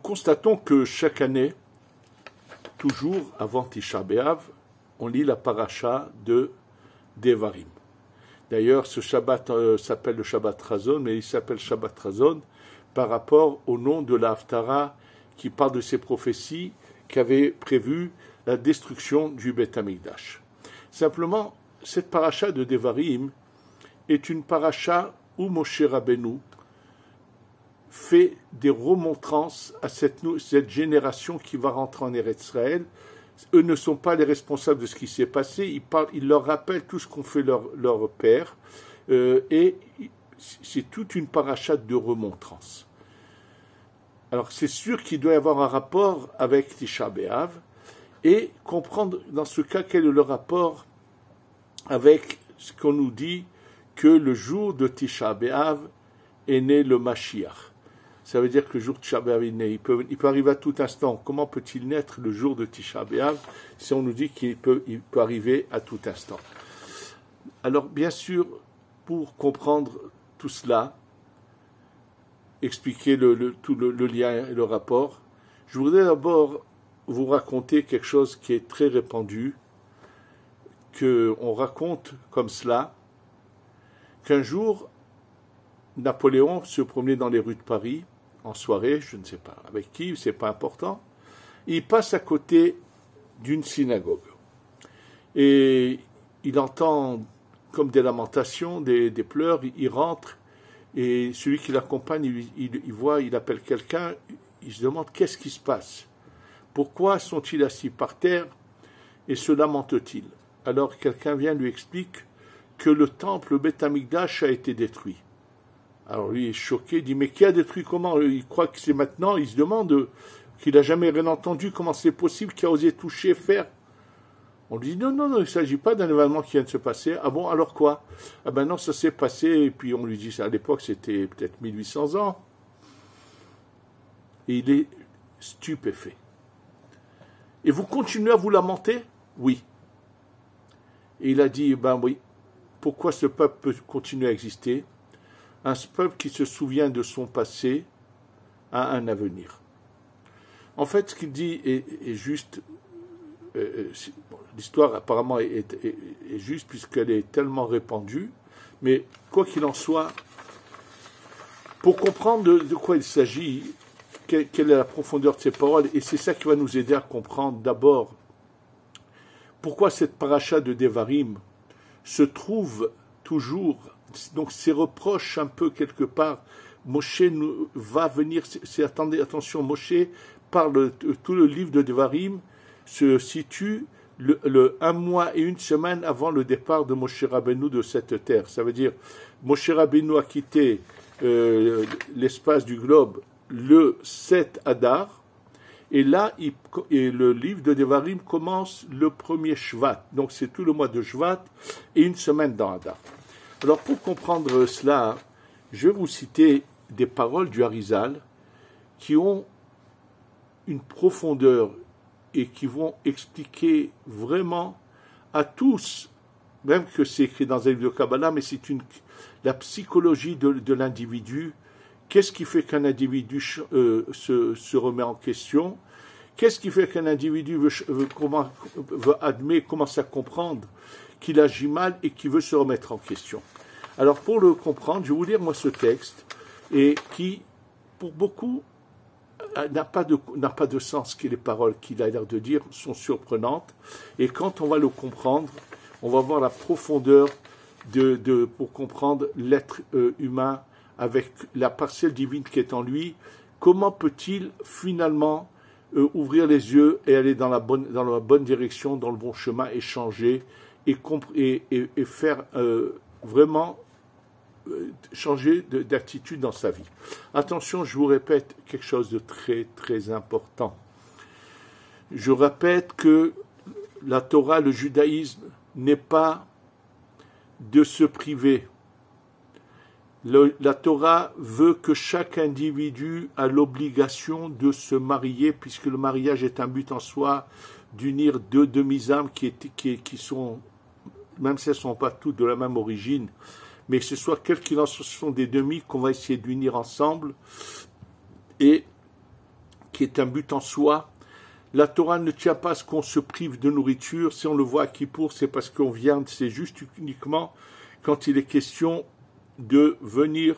constatons que chaque année, toujours avant Tisha B'Av, on lit la paracha de Devarim. D'ailleurs, ce Shabbat s'appelle le Shabbat Razon, mais il s'appelle Shabbat Razon par rapport au nom de la Haftara qui parle de ces prophéties qui avaient prévu la destruction du Beth Amikdash. Simplement, cette paracha de Devarim est une paracha où Moshe Rabbeinu fait des remontrances à cette génération qui va rentrer en Eretz Israël. Eux ne sont pas les responsables de ce qui s'est passé, ils leur rappellent tout ce qu'ont fait leur père, et c'est toute une paracha de remontrances. Alors c'est sûr qu'il doit y avoir un rapport avec Tisha B'Av, et comprendre dans ce cas quel est le rapport avec ce qu'on nous dit que le jour de Tisha B'Av est né le Mashiach. Ça veut dire que le jour de Tisha B'Av est né. Il peut arriver à tout instant. Comment peut-il naître le jour de Tisha B'Av si on nous dit qu'il peut arriver à tout instant? Alors, bien sûr, pour comprendre tout cela, expliquer tout le lien et le rapport, je voudrais d'abord vous raconter quelque chose qui est très répandu, qu'on raconte comme cela, qu'un jour, Napoléon se promenait dans les rues de Paris, en soirée, je ne sais pas avec qui, c'est pas important, il passe à côté d'une synagogue. Et il entend comme des lamentations, des pleurs, il rentre, et celui qui l'accompagne, il appelle quelqu'un, il se demande qu'est-ce qui se passe. Pourquoi sont-ils assis par terre et se lamentent-ils? Alors quelqu'un vient lui explique que le temple, le Beth Amikdash, a été détruit. Alors lui est choqué, il dit mais qui a détruit comment? Il croit que c'est maintenant, il se demande qu'il n'a jamais rien entendu, comment c'est possible, qu'il a osé toucher, faire. On lui dit non, il ne s'agit pas d'un événement qui vient de se passer. Ah bon, alors quoi? Ah ben non, ça s'est passé, et puis on lui dit, à l'époque c'était peut-être 1800 ans. Et il est stupéfait. Et vous continuez à vous lamenter? Oui. Et il a dit, ben oui, pourquoi ce peuple peut continuer à exister? Un peuple qui se souvient de son passé a un avenir. En fait, ce qu'il dit est juste. L'histoire apparemment est juste puisqu'elle est tellement répandue, mais quoi qu'il en soit, pour comprendre de quoi il s'agit, quelle est la profondeur de ces paroles, et c'est ça qui va nous aider à comprendre d'abord pourquoi cette paracha de Devarim se trouve toujours, donc ces reproches un peu quelque part, Moshe va venir, attention, Moshe parle, tout le livre de Devarim se situe un mois et une semaine avant le départ de Moshe Rabbeinu de cette terre. Ça veut dire, Moshe Rabbeinu a quitté l'espace du globe le 7 Adar, et là, le livre de Devarim commence le 1er Shvat. Donc c'est tout le mois de Shvat et une semaine dans Adar. Alors pour comprendre cela, je vais vous citer des paroles du Harizal qui ont une profondeur et qui vont expliquer vraiment à tous, même que c'est écrit dans un livre de Kabbalah, mais c'est la psychologie de l'individu. Qu'est-ce qui fait qu'un individu se remet en question? Qu'est-ce qui fait qu'un individu commence à comprendre qu'il agit mal et qu'il veut se remettre en question? Alors pour le comprendre, je vais vous lire moi ce texte, et qui, pour beaucoup, n'a pas de sens, que les paroles qu'il a l'air de dire sont surprenantes, et quand on va le comprendre, on va voir la profondeur pour comprendre l'être humain avec la parcelle divine qui est en lui. Comment peut-il finalement ouvrir les yeux et aller dans la bonne direction, dans le bon chemin, et changer et faire vraiment changer d'attitude dans sa vie. Attention, je vous répète quelque chose de très très important. Je répète que la Torah, le judaïsme, n'est pas de se priver. La Torah veut que chaque individu a l'obligation de se marier, puisque le mariage est un but en soi, d'unir deux demi-âmes qui sont, même si elles ne sont pas toutes de la même origine, mais que ce soit quel qu'il en soit, ce sont des demi qu'on va essayer d'unir ensemble, et qui est un but en soi. La Torah ne tient pas à ce qu'on se prive de nourriture. Si on le voit à Kippour, c'est parce qu'on vient, c'est juste uniquement quand il est question de venir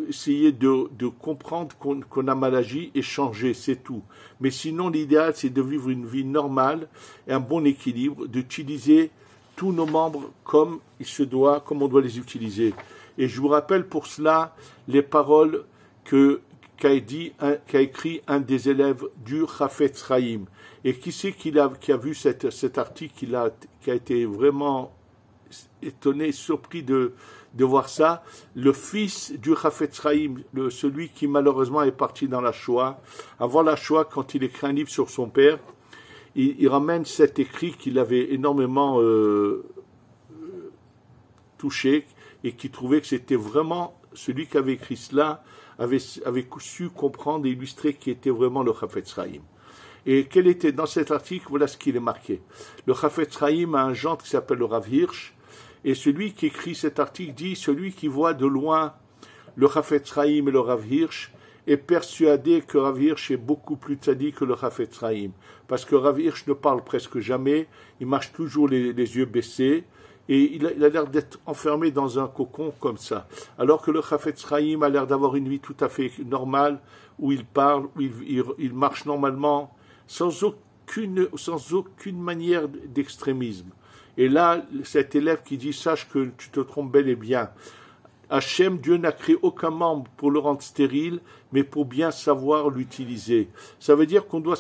essayer de comprendre qu'on a mal agi et changer, c'est tout. Mais sinon, l'idéal, c'est de vivre une vie normale et un bon équilibre, d'utiliser tous nos membres comme il se doit, comme on doit les utiliser. Et je vous rappelle pour cela les paroles qu'a écrit un des élèves du Chafetz Chaim. Et qui c'est qui a vu cet article, qui a été vraiment étonné, surpris de voir ça? Le fils du Chafetz Chaim, celui qui malheureusement est parti dans la Shoah. Avant la Shoah, quand il écrit un livre sur son père, il ramène cet écrit qu'il avait énormément touché et qui trouvait que c'était vraiment celui qui avait écrit cela avait su comprendre et illustrer qui était vraiment le Chafetz Chaim. Et quel était dans cet article? Voilà ce qu'il est marqué. Le Chafetz Chaim a un gendre qui s'appelle le Rav Hirsch, et celui qui écrit cet article dit: celui qui voit de loin le Chafetz Chaim et le Rav Hirsch est persuadé que Rav Hirsch est beaucoup plus tzaddik que le Chafetz Chaim, parce que Rav Hirsch ne parle presque jamais, il marche toujours les yeux baissés, et il a l'air d'être enfermé dans un cocon comme ça. Alors que le Chafetz Chaim a l'air d'avoir une vie tout à fait normale, où il parle, où il marche normalement, sans aucune manière d'extrémisme. Et là, cet élève qui dit: sache que tu te trompes bel et bien. Hachem, Dieu n'a créé aucun membre pour le rendre stérile, mais pour bien savoir l'utiliser. Ça veut dire qu'on doit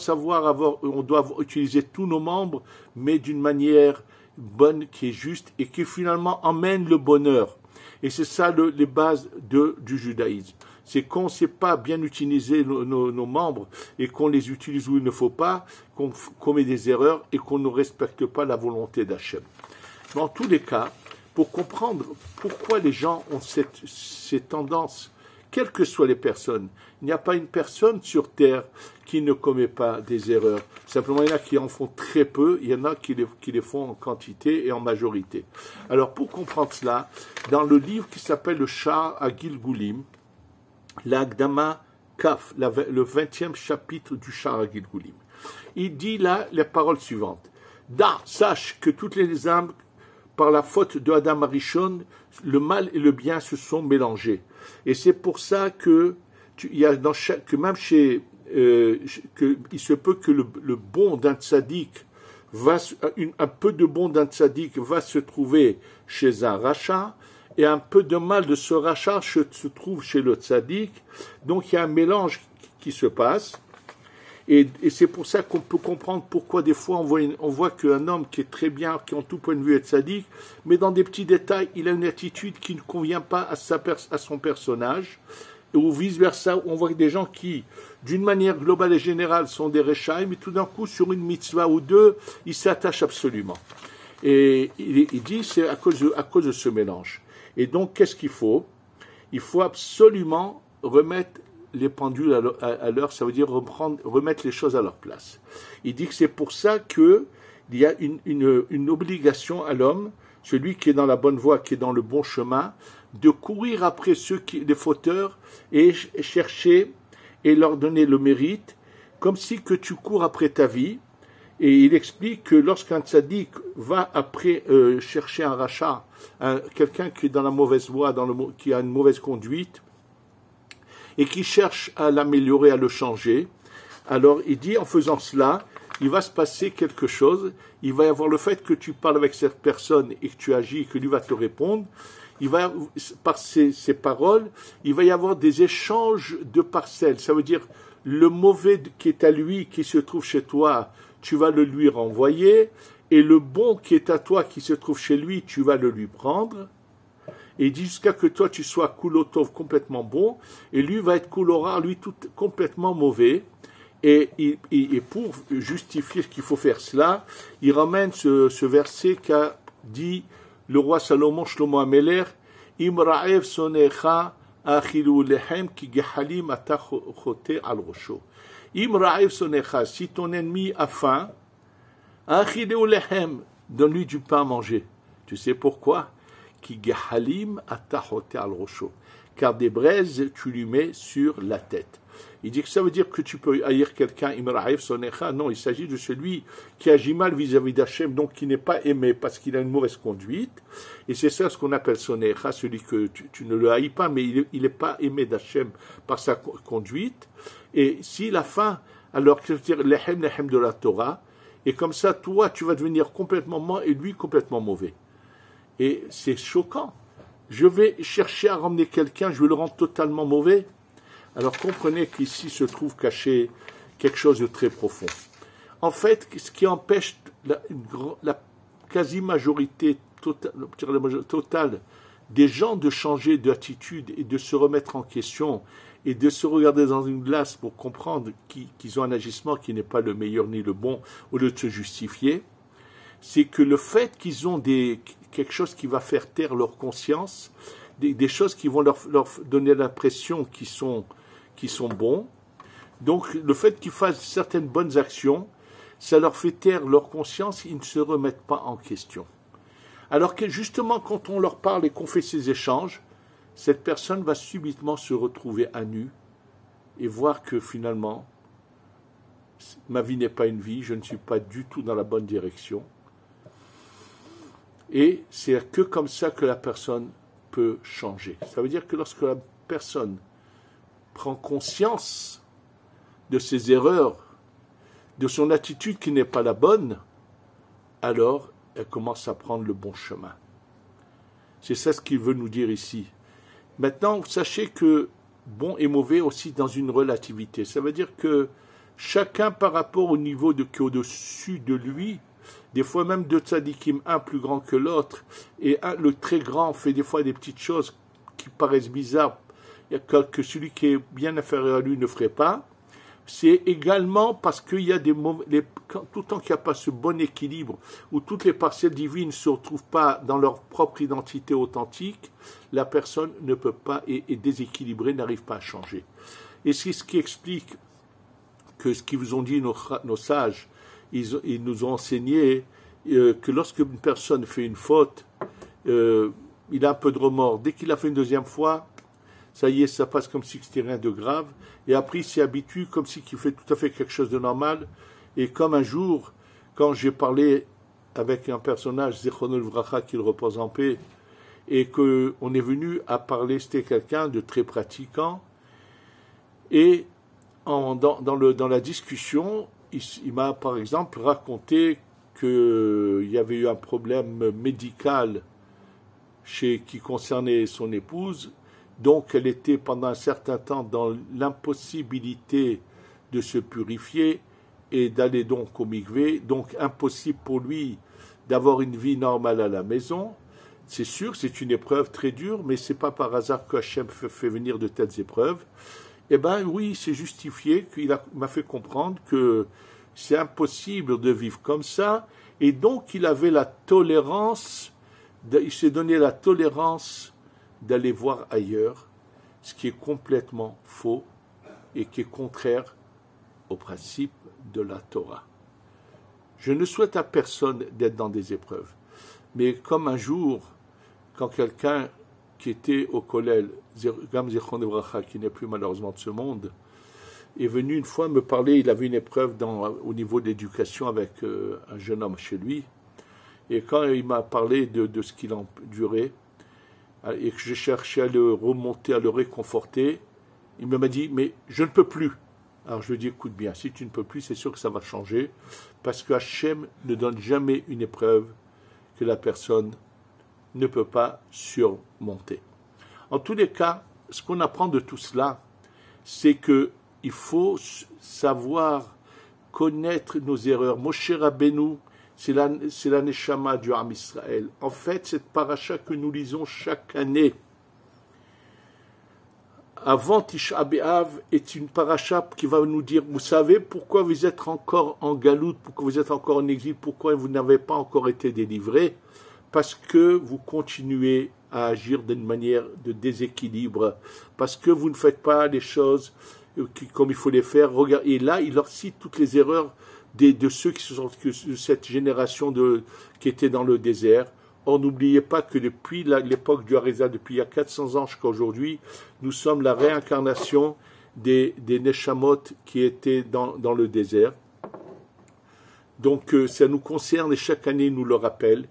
on doit utiliser tous nos membres, mais d'une manière bonne, qui est juste, et qui finalement emmène le bonheur. Et c'est ça les bases du judaïsme. C'est qu'on ne sait pas bien utiliser nos membres, et qu'on les utilise où il ne faut pas, qu'on commet des erreurs, et qu'on ne respecte pas la volonté d'Hachem. Mais en tous les cas, pour comprendre pourquoi les gens ont ces tendances, quelles que soient les personnes, il n'y a pas une personne sur Terre qui ne commet pas des erreurs. Simplement, il y en a qui en font très peu, il y en a qui les font en quantité et en majorité. Alors, pour comprendre cela, dans le livre qui s'appelle le Sha'ar HaGilgulim, l'Akdama Kaf, le 20e chapitre du Sha'ar HaGilgulim, il dit là les paroles suivantes: sache que toutes les âmes, par la faute de Adam Arishon, le mal et le bien se sont mélangés. Et c'est pour ça que même chez il se peut que le bon d'un tzaddik un peu de bon d'un tzaddik va se trouver chez un rachat, et un peu de mal de ce rachat se trouve chez le tzaddik. Donc il y a un mélange qui se passe. Et c'est pour ça qu'on peut comprendre pourquoi des fois on voit qu'un homme qui est très bien, qui en tout point de vue est tzaddik, mais dans des petits détails, il a une attitude qui ne convient pas à son personnage, ou vice-versa, on voit des gens qui, d'une manière globale et générale, sont des rechaim, mais tout d'un coup, sur une mitzvah ou deux, ils s'attachent absolument. Et il dit c'est à cause de ce mélange. Et donc, qu'est-ce qu'il faut? Il faut absolument remettre les pendules à l'heure, ça veut dire remettre les choses à leur place. Il dit que c'est pour ça qu'il y a une obligation à l'homme, celui qui est dans la bonne voie, qui est dans le bon chemin, de courir après les fauteurs et chercher et leur donner le mérite, comme si que tu cours après ta vie. Et il explique que lorsqu'un tzaddik va après chercher un rachat, quelqu'un qui est dans la mauvaise voie, qui a une mauvaise conduite, et qui cherche à l'améliorer, à le changer, alors il dit en faisant cela, il va se passer quelque chose, il va y avoir le fait que tu parles avec cette personne et que tu agis, que lui va te répondre, par ces paroles, il va y avoir des échanges de parcelles, ça veut dire le mauvais qui est à lui, qui se trouve chez toi, tu vas le lui renvoyer, et le bon qui est à toi, qui se trouve chez lui, tu vas le lui prendre. Et il dit jusqu'à que toi tu sois kulotov, complètement bon, et lui va être kulora, lui tout complètement mauvais. Et pour justifier qu'il faut faire cela, il ramène ce verset qu'a dit le roi Salomon, Shlomo Ameler, Im ra'ev sonecha achilu lehem ki gehalim ata chote al rosho. Im ra'ev sonecha, si ton ennemi a faim, achilu lehem, donne-lui du pain à manger. Tu sais pourquoi? Ki gehalim ata chote al rosho. Car des braises tu lui mets sur la tête. Il dit que ça veut dire que tu peux haïr quelqu'un, imra'if sonecha. Non, il s'agit de celui qui agit mal vis-à-vis d'Hachem, donc qui n'est pas aimé parce qu'il a une mauvaise conduite. Et c'est ça ce qu'on appelle sonecha, celui que tu ne le haïs pas, mais il n'est pas aimé d'Hachem par sa conduite. Et s'il a faim, alors que ça veut dire l'hem de la Torah, et comme ça, toi, tu vas devenir complètement bon et lui complètement mauvais. Et c'est choquant. Je vais chercher à ramener quelqu'un, je vais le rendre totalement mauvais. Alors comprenez qu'ici se trouve caché quelque chose de très profond. En fait, ce qui empêche la quasi-majorité totale des gens de changer d'attitude et de se remettre en question et de se regarder dans une glace pour comprendre qu'ils ont un agissement qui n'est pas le meilleur ni le bon, au lieu de se justifier, c'est que le fait qu'ils ont quelque chose qui va faire taire leur conscience, des choses qui vont leur donner l'impression qu'ils sont bons. Donc le fait qu'ils fassent certaines bonnes actions, ça leur fait taire leur conscience, ils ne se remettent pas en question. Alors que justement quand on leur parle et qu'on fait ces échanges, cette personne va subitement se retrouver à nu et voir que finalement, ma vie n'est pas une vie, je ne suis pas du tout dans la bonne direction. Et c'est que comme ça que la personne peut changer. Ça veut dire que lorsque la personne prend conscience de ses erreurs, de son attitude qui n'est pas la bonne, alors elle commence à prendre le bon chemin. C'est ça ce qu'il veut nous dire ici. Maintenant, sachez que bon et mauvais aussi dans une relativité. Ça veut dire que chacun par rapport au niveau qui est au-dessus de lui, des fois même deux tzadikim, un plus grand que l'autre, et le très grand fait des fois des petites choses qui paraissent bizarres, que celui qui est bien inférieur à lui ne ferait pas. C'est également parce qu'il y a tout le temps qu'il n'y a pas ce bon équilibre, où toutes les parcelles divines ne se retrouvent pas dans leur propre identité authentique, la personne ne peut pas, est déséquilibrée, n'arrive pas à changer. Et c'est ce qui explique que ce qu'ils vous ont dit nos sages, ils nous ont enseigné que lorsque une personne fait une faute, il a un peu de remords. Dès qu'il a fait une deuxième fois, ça y est, ça passe comme si c'était rien de grave. Et après, il s'y habitue comme si il fait tout à fait quelque chose de normal. Et comme un jour, quand j'ai parlé avec un personnage, Zichronul Vracha, qu'il repose en paix, et qu'on est venu à parler, c'était quelqu'un de très pratiquant. Et dans la discussion, il m'a par exemple raconté qu'il y avait eu un problème médical qui concernait son épouse. Donc elle était pendant un certain temps dans l'impossibilité de se purifier et d'aller donc au mikvé, donc impossible pour lui d'avoir une vie normale à la maison. C'est sûr, c'est une épreuve très dure, mais c'est pas par hasard que Hachem fait venir de telles épreuves. Eh bien oui, c'est justifié, qu'il m'a fait comprendre que c'est impossible de vivre comme ça, et donc il avait la tolérance, il s'est donné la tolérance d'aller voir ailleurs, ce qui est complètement faux et qui est contraire au principe de la Torah. Je ne souhaite à personne d'être dans des épreuves, mais comme un jour, quand quelqu'un qui était au Kollel, Gam Zichron Evracha, qui n'est plus malheureusement de ce monde, est venu une fois me parler, il avait une épreuve au niveau de l'éducation avec un jeune homme chez lui, et quand il m'a parlé de ce qu'il endurait, et que j'ai cherché à le remonter, à le réconforter, il m'a dit, mais je ne peux plus. Alors je lui ai dit, écoute bien, si tu ne peux plus, c'est sûr que ça va changer, parce que Hachem ne donne jamais une épreuve que la personne ne peut pas surmonter. En tous les cas, ce qu'on apprend de tout cela, c'est qu'il faut savoir connaître nos erreurs. Moshe Rabbeinu, c'est la Neshama du Ham Israël. En fait, cette paracha que nous lisons chaque année, avant Tisha B'Av, est une paracha qui va nous dire, vous savez pourquoi vous êtes encore en galoute, pourquoi vous êtes encore en exil, pourquoi vous n'avez pas encore été délivrés, parce que vous continuez à agir d'une manière de déséquilibre, parce que vous ne faites pas les choses comme il faut les faire. Et là, il leur cite toutes les erreurs de ceux qui sont de cette génération qui était dans le désert. Or, n'oubliez pas que depuis l'époque du Harizal, depuis il y a 400 ans jusqu'à aujourd'hui, nous sommes la réincarnation des neshamot qui étaient dans le désert. Donc ça nous concerne et chaque année nous le rappelle.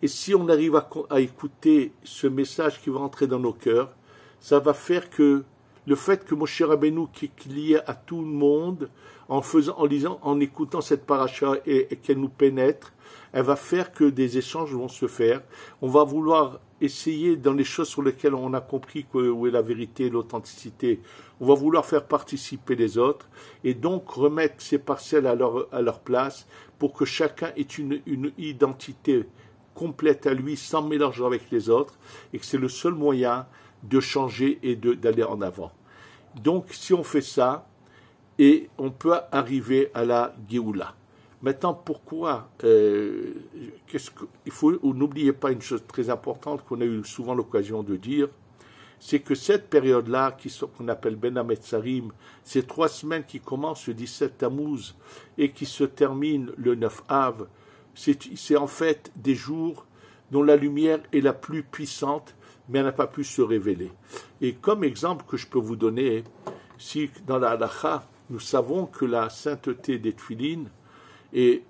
Et si on arrive à écouter ce message qui va entrer dans nos cœurs, ça va faire que le fait que Moshe Rabbeinu qui est lié à tout le monde, en écoutant cette paracha et qu'elle nous pénètre, elle va faire que des échanges vont se faire. On va vouloir essayer dans les choses sur lesquelles on a compris où est la vérité, l'authenticité. On va vouloir faire participer les autres et donc remettre ces parcelles à leur place pour que chacun ait une identité complète à lui, sans mélange avec les autres, et que c'est le seul moyen de changer et d'aller en avant. Donc, si on fait ça, et on peut arriver à la Géoula. Maintenant, pourquoi n'oubliez pas une chose très importante qu'on a eu souvent l'occasion de dire, c'est que cette période-là, qu'on appelle Ben Hametzarim, ces 3 semaines qui commencent le 17 Tammuz et qui se terminent le 9 Av, c'est en fait des jours dont la lumière est la plus puissante, mais elle n'a pas pu se révéler. Et comme exemple que je peux vous donner, si dans la halacha, nous savons que la sainteté des tefilines est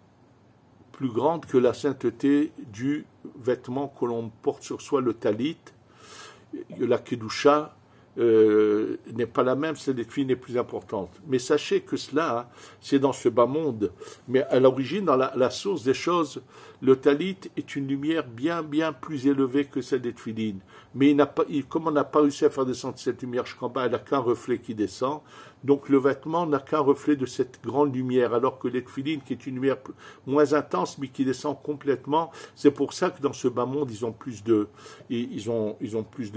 plus grande que la sainteté du vêtement que l'on porte sur soi, le talit, la kedusha n'est pas la même, celle des tefilines est plus importante. Mais sachez que cela, c'est dans ce bas monde. Mais à l'origine, dans la source des choses, le talit est une lumière bien, bien plus élevée que celle des tefilines. Mais comme on n'a pas réussi à faire descendre cette lumière jusqu'en bas, elle n'a qu'un reflet qui descend. Donc le vêtement n'a qu'un reflet de cette grande lumière, alors que les tefilines, qui est une lumière moins intense, mais qui descend complètement, c'est pour ça que dans ce bas monde, ils ont plus de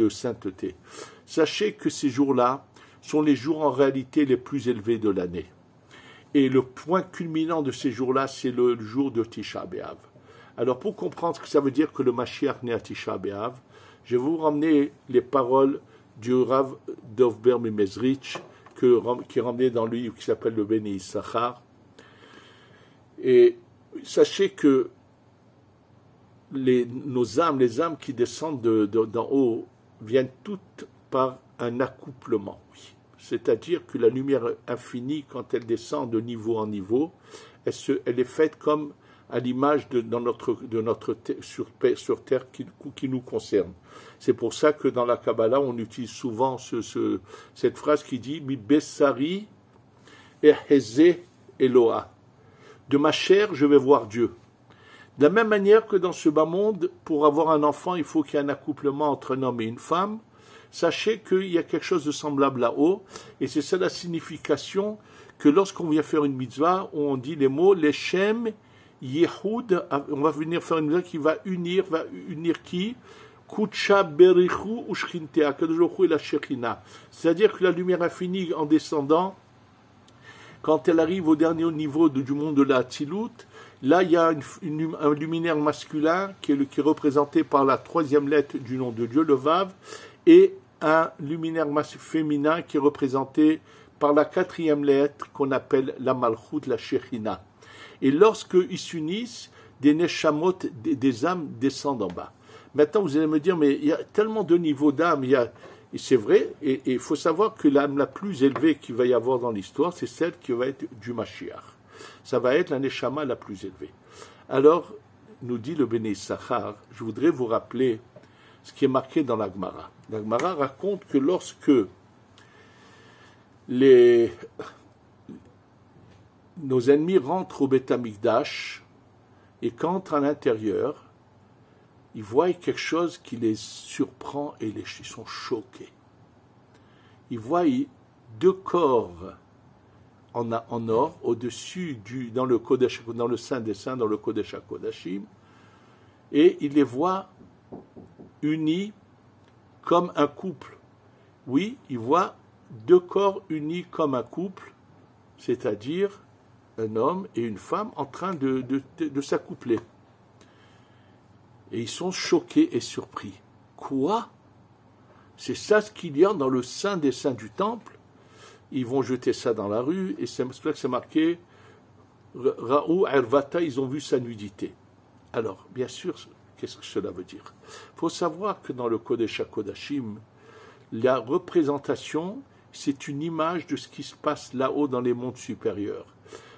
sainteté. Sachez que ces jours-là sont les jours en réalité les plus élevés de l'année. Et le point culminant de ces jours-là, c'est le jour de Tisha B'Av. Alors pour comprendre ce que ça veut dire que le Mashiach naît à Tisha B'Av, je vais vous ramener les paroles du Rav Dovber Mimezrich, qui est ramené dans le livre qui s'appelle le Bnei Issachar. Et sachez que nos âmes, les âmes qui descendent d'en haut, viennent toutes par un accouplement. C'est-à-dire que la lumière infinie, quand elle descend de niveau en niveau, elle est faite comme à l'image sur terre qui nous concerne. C'est pour ça que dans la Kabbalah, on utilise souvent cette phrase qui dit « Mi bessari eheze Eloah ». De ma chair, je vais voir Dieu. De la même manière que dans ce bas monde, pour avoir un enfant, il faut qu'il y ait un accouplement entre un homme et une femme. Sachez qu'il y a quelque chose de semblable là-haut, et c'est ça la signification que lorsqu'on vient faire une mitzvah, on dit les mots « Leshem Yehoud », on va venir faire une mitzvah qui va unir qui Kutsha Berichu Ushkintea, Kadosh et la Shekhinah. C'est-à-dire que la lumière infinie en descendant, quand elle arrive au dernier niveau du monde de la Hatzilut, là il y a un luminaire masculin qui est représenté par la 3e lettre du nom de Dieu, le Vav, et un luminaire féminin qui est représenté par la 4e lettre qu'on appelle la Malchut, la Shekhinah. Et lorsqu'ils s'unissent, des neshamot, des âmes descendent en bas. Maintenant, vous allez me dire, mais il y a tellement de niveaux d'âme, et c'est vrai, et il faut savoir que l'âme la plus élevée qu'il va y avoir dans l'histoire, c'est celle qui va être du Mashiach. Ça va être la neshama la plus élevée. Alors, nous dit le Bnei Issachar, je voudrais vous rappeler ce qui est marqué dans la Gemara. La Gemara raconte que lorsque nos ennemis rentrent au Beth Amikdash et qu'entrent à l'intérieur, ils voient quelque chose qui les surprend et ils sont choqués. Ils voient 2 corps en or au-dessus dans le Saint des Saints, dans le Kodesh HaKodashim, et ils les voient unis comme un couple. Oui, ils voient 2 corps unis comme un couple, c'est-à-dire un homme et une femme en train de s'accoupler. Et ils sont choqués et surpris. Quoi? C'est ça ce qu'il y a dans le Saint des Saints du Temple? Ils vont jeter ça dans la rue, et c'est pour ça que c'est marqué Ra'ou Ervata, ils ont vu sa nudité. Alors, bien sûr, qu'est-ce que cela veut dire? Il faut savoir que dans le Kodesh HaKodashim, la représentation c'est une image de ce qui se passe là-haut dans les mondes supérieurs.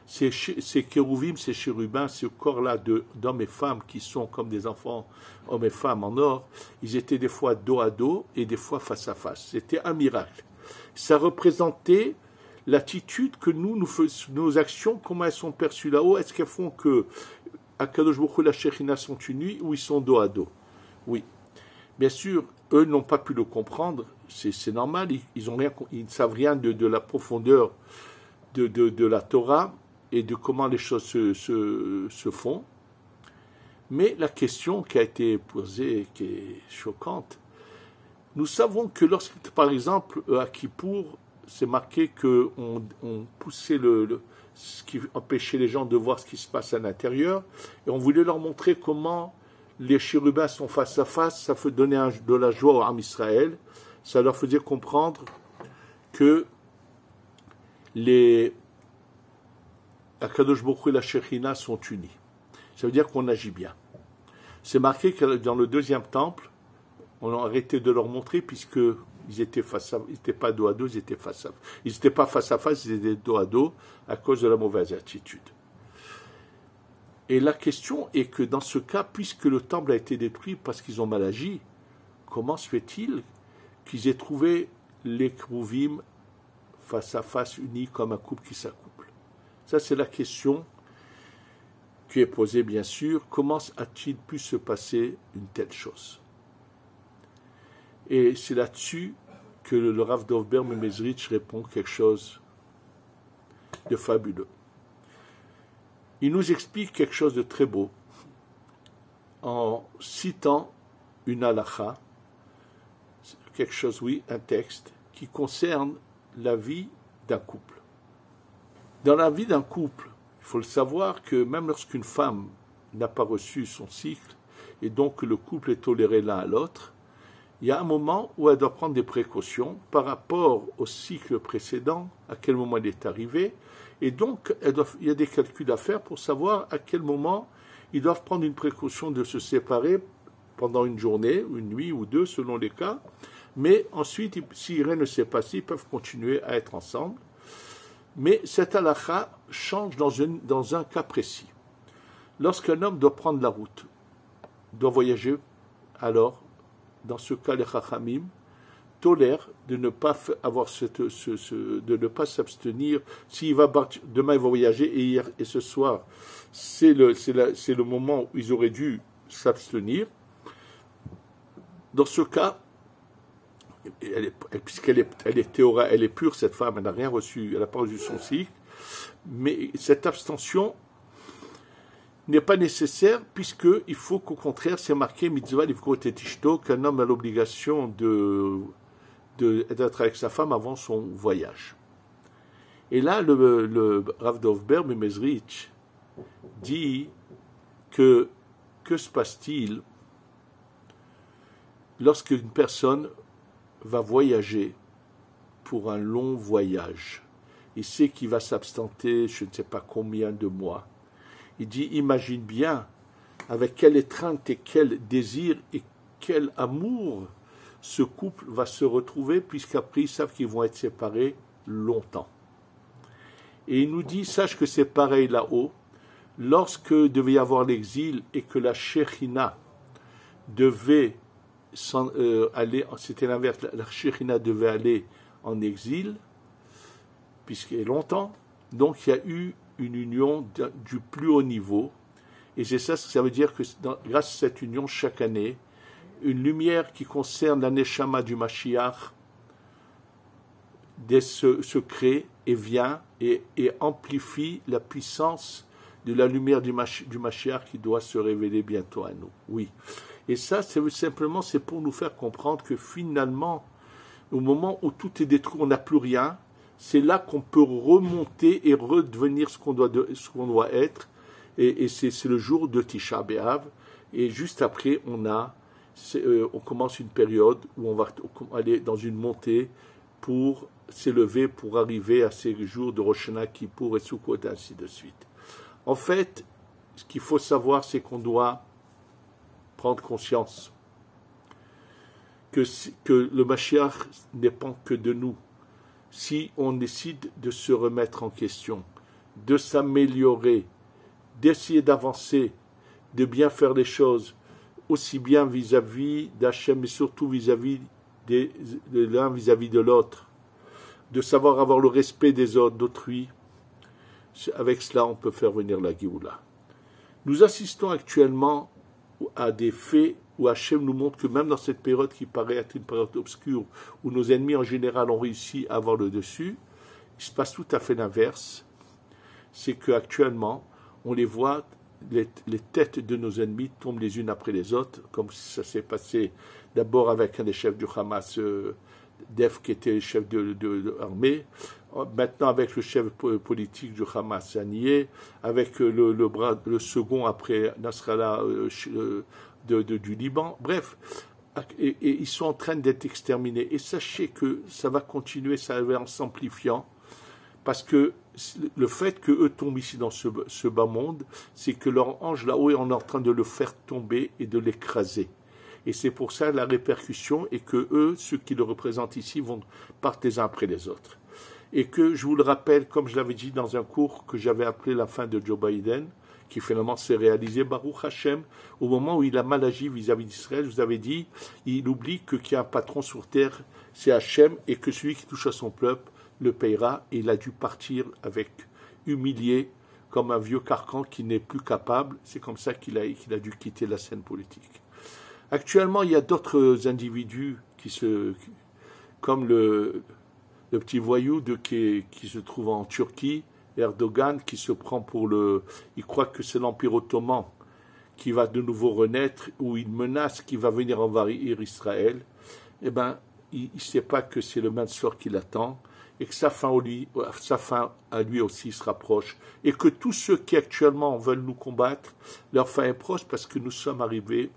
Ces kérouvim, ces chérubins, ce corps-là d'hommes et femmes qui sont comme des enfants, hommes et femmes en or, ils étaient des fois dos à dos et des fois face à face. C'était un miracle. Ça représentait l'attitude que nous faisons, nos actions, comment elles sont perçues là-haut. Est-ce qu'elles font que Akadosh Baruch Hu, la Shekhinah sont unis ou ils sont dos à dos? Oui. Bien sûr, eux n'ont pas pu le comprendre, c'est normal, ils ne savent rien de la profondeur de la Torah et de comment les choses se font. Mais la question qui a été posée, qui est choquante, nous savons que lorsque, par exemple, à Kippour, c'est marqué qu'on poussait ce qui empêchait les gens de voir ce qui se passe à l'intérieur, et on voulait leur montrer comment les chérubins sont face à face, ça fait donner de la joie au Ham Israël, ça leur faisait comprendre que les Akadosh Baruch Hu et la Shekhinah sont unis. Ça veut dire qu'on agit bien. C'est marqué que dans le deuxième temple, on a arrêté de leur montrer puisqu'ils étaient ils n'étaient pas dos à dos, ils étaient face à face. Ils n'étaient pas face à face, ils étaient dos à dos à cause de la mauvaise attitude. Et la question est que dans ce cas, puisque le temple a été détruit parce qu'ils ont mal agi, comment se fait-il qu'ils aient trouvé les Kérouvim face à face unis comme un couple qui s'accouple? Ça, c'est la question qui est posée, bien sûr. Comment a-t-il pu se passer une telle chose? Et c'est là-dessus que le Rav Dov Ber Mezritch répond quelque chose de fabuleux. Il nous explique quelque chose de très beau en citant une halakha, quelque chose, oui, un texte, qui concerne la vie d'un couple. Dans la vie d'un couple, il faut le savoir que même lorsqu'une femme n'a pas reçu son cycle, et donc que le couple est toléré l'un à l'autre, il y a un moment où elle doit prendre des précautions par rapport au cycle précédent, à quel moment elle est arrivée, et donc il y a des calculs à faire pour savoir à quel moment ils doivent prendre une précaution de se séparer pendant une journée, une nuit ou deux, selon les cas, mais ensuite, si rien ne s'est passé, ils peuvent continuer à être ensemble. Mais cette halakha change dans un cas précis. Lorsqu'un homme doit prendre la route, doit voyager, alors, dans ce cas, les Chachamim tolèrent de ne pas avoir de ne pas s'abstenir. S'il va demain il va voyager et ce soir, c'est le moment où ils auraient dû s'abstenir. Dans ce cas, puisqu'elle est pure, cette femme, elle n'a rien reçu, elle n'a pas reçu son cycle, mais cette abstention n'est pas nécessaire, puisqu'il faut qu'au contraire, c'est marqué mitzvah livkot et tishto, qu'un homme a l'obligation d'être avec sa femme avant son voyage. Et là, le Rav Dov Ber Mezritch dit que se passe-t-il lorsqu'une personne va voyager pour un long voyage. Il sait qu'il va s'abstenter, je ne sais pas combien de mois. Il dit, imagine bien avec quelle étreinte et quel désir et quel amour ce couple va se retrouver, puisqu'après ils savent qu'ils vont être séparés longtemps. Et il nous dit, sache que c'est pareil là-haut, lorsque devait y avoir l'exil et que la Shekhinah devait aller, c'était l'inverse, la Shekhinah devait aller en exil, puisqu'il y a longtemps, donc il y a eu une union du plus haut niveau, et c'est ça veut dire que grâce à cette union, chaque année, une lumière qui concerne la Neshama du Mashiach se crée et vient et amplifie la puissance de la lumière du Mashiach qui doit se révéler bientôt à nous. Oui. Et ça, c'est pour nous faire comprendre que finalement, au moment où tout est détruit, on n'a plus rien, c'est là qu'on peut remonter et redevenir ce qu'on doit être. Et c'est le jour de Tisha B'Av. Et juste après, on commence une période où on va aller dans une montée pour s'élever, pour arriver à ces jours de Rosh Hashanah, Kippour et Sukkot, et ainsi de suite. En fait, ce qu'il faut savoir, c'est qu'on doit prendre conscience que le Mashiach ne dépend que de nous. si on décide de se remettre en question, de s'améliorer, d'essayer d'avancer, de bien faire les choses, aussi bien vis-à-vis d'Hachem, mais surtout vis-à-vis de l'un vis-à-vis de l'autre, de savoir avoir le respect des autres, d'autrui. Avec cela, on peut faire venir la Géoula. Nous assistons actuellement à des faits où Hachem nous montre que même dans cette période qui paraît être une période obscure, où nos ennemis en général ont réussi à avoir le dessus, il se passe tout à fait l'inverse. C'est qu'actuellement, on les voit, les têtes de nos ennemis tombent les unes après les autres, comme ça s'est passé d'abord avec un des chefs du Hamas, Def, qui était chef de l'armée, maintenant avec le chef politique du Hamas, Haniyeh, avec le second après Nasrallah du Liban, bref, et ils sont en train d'être exterminés. Et sachez que ça va continuer, ça va en s'amplifiant, parce que le fait qu'eux tombent ici dans ce bas monde, c'est que leur ange là-haut est en train de le faire tomber et de l'écraser. Et c'est pour ça la répercussion est que eux, ceux qui le représentent ici, vont partir les uns après les autres. Et que, je vous le rappelle, comme je l'avais dit dans un cours que j'avais appelé la fin de Joe Biden, qui finalement s'est réalisé, Baruch Hashem, au moment où il a mal agi vis-à-vis d'Israël, je vous avais dit, il oublie qu'il y a un patron sur terre, c'est Hashem, et que celui qui touche à son peuple le payera, et il a dû partir avec humilié, comme un vieux carcan qui n'est plus capable. C'est comme ça qu'il a dû quitter la scène politique. Actuellement, il y a d'autres individus comme le petit voyou qui se trouve en Turquie, Erdogan, qui se prend il croit que c'est l'Empire ottoman qui va de nouveau renaître, ou il menace qu'il va venir envahir Israël. Eh bien, il ne sait pas que c'est le même sort qui l'attend, et que sa fin à lui aussi se rapproche, et que tous ceux qui actuellement veulent nous combattre, leur fin est proche, parce que nous sommes arrivés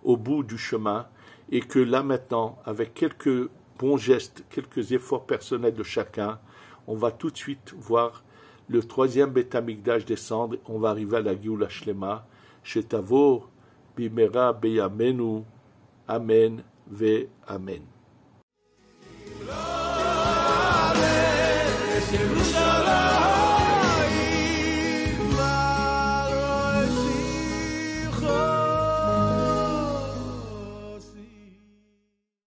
au bout du chemin, et que là maintenant, avec quelques bons gestes, quelques efforts personnels de chacun, on va tout de suite voir le troisième Beth Amikdash descendre, on va arriver à la Géoula Shlema, Shetavo, Bimera, Beyamenu, Amen, Ve Amen.